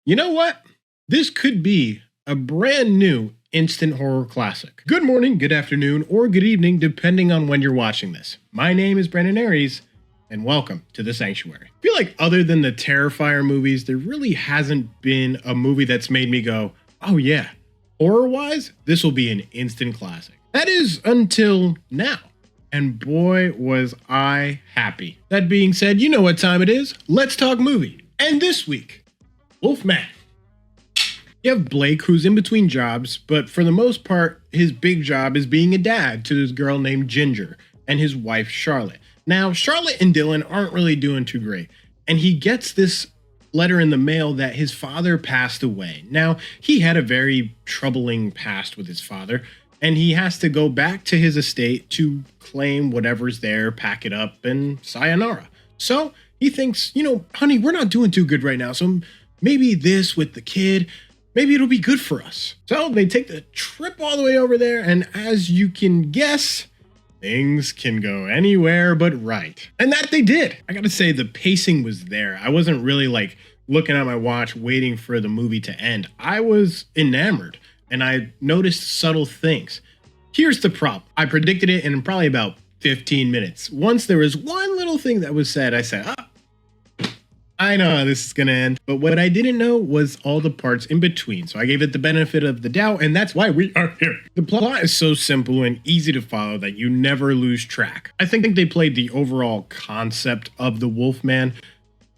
You know what? This could be a brand new instant horror classic. Good morning, good afternoon, or good evening, depending on when you're watching this. My name is Brandon Aries, and welcome to The Sanctuary. I feel like other than the Terrifier movies, there really hasn't been a movie that's made me go, oh yeah, horror-wise, this will be an instant classic. That is until now. And boy, was I happy. That being said, you know what time it is. Let's talk movie. And this week, Wolfman. You have Blake, who's in between jobs, but for the most part, his big job is being a dad to this girl named Ginger and his wife, Charlotte. Now, Charlotte and Dylan aren't really doing too great, and he gets this letter in the mail that his father passed away. Now, he had a very troubling past with his father, and he has to go back to his estate to claim whatever's there, pack it up, and sayonara. So he thinks, honey, we're not doing too good right now, so maybe this with the kid, maybe it'll be good for us. So they take the trip all the way over there, and as you can guess, things can go anywhere but right. And that they did. I gotta say, the pacing was there. I wasn't really looking at my watch waiting for the movie to end. I was enamored, and I noticed subtle things. Here's the problem. I predicted it in probably about 15 minutes. Once there was one little thing that was said, I said, I know how this is going to end. But what I didn't know was all the parts in between. So I gave it the benefit of the doubt, and that's why we are here. The plot is so simple and easy to follow that you never lose track. I think they played the overall concept of the Wolfman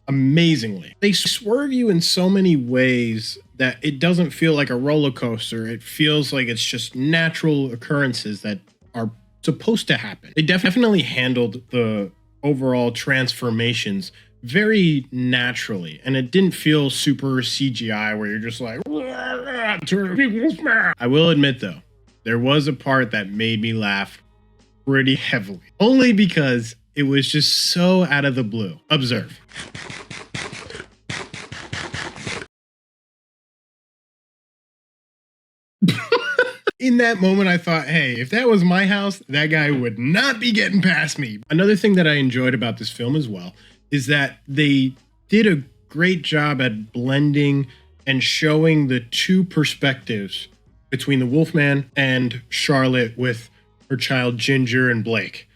amazingly. They swerve you in so many ways that it doesn't feel like a roller coaster. It feels like it's just natural occurrences that are supposed to happen. They definitely handled the overall transformations very naturally, and it didn't feel super CGI where you're just like, I will admit though, there was a part that made me laugh pretty heavily, only because it was just so out of the blue. Observe. In that moment, I thought, hey, if that was my house, that guy would not be getting past me. Another thing that I enjoyed about this film as well is that they did a great job at blending and showing the two perspectives between the Wolfman and Charlotte with her child Ginger and Blake.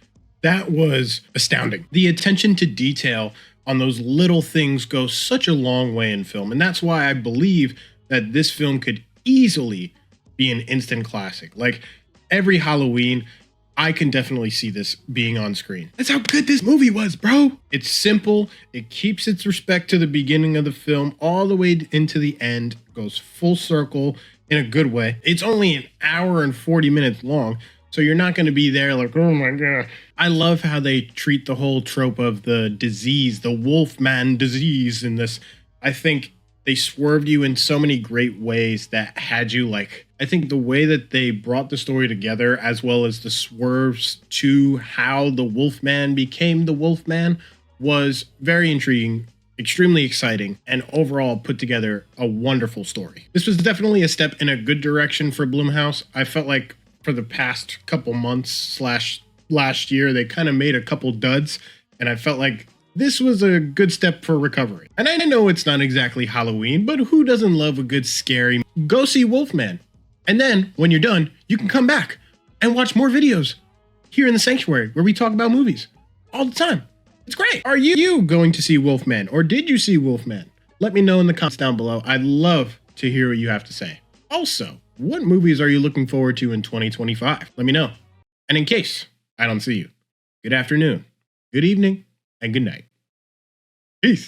That was astounding. The attention to detail on those little things goes such a long way in film, and that's why I believe that this film could easily be an instant classic. Like every Halloween, I can definitely see this being on screen. That's how good this movie was, bro. It's simple. It keeps its respect to the beginning of the film all the way into the end, goes full circle in a good way. It's only an hour and 40 minutes long, so you're not going to be there like, oh my God. I love how they treat the whole trope of the disease, the Wolfman disease in this. I think they swerved you in so many great ways that had you I think the way that they brought the story together, as well as the swerves to how the Wolfman became the Wolfman, was very intriguing, extremely exciting, and overall put together a wonderful story. This was definitely a step in a good direction for Blumhouse. I felt like for the past couple months / last year, they kind of made a couple duds, and I felt like this was a good step for recovery. And I know it's not exactly Halloween, but who doesn't love a good scary? Go see Wolfman. And then, when you're done, you can come back and watch more videos here in the Sanctuary where we talk about movies all the time. It's great. Are you going to see Wolfman, or did you see Wolfman? Let me know in the comments down below. I'd love to hear what you have to say. Also, what movies are you looking forward to in 2025? Let me know. And in case I don't see you, good afternoon, good evening, and good night. Peace.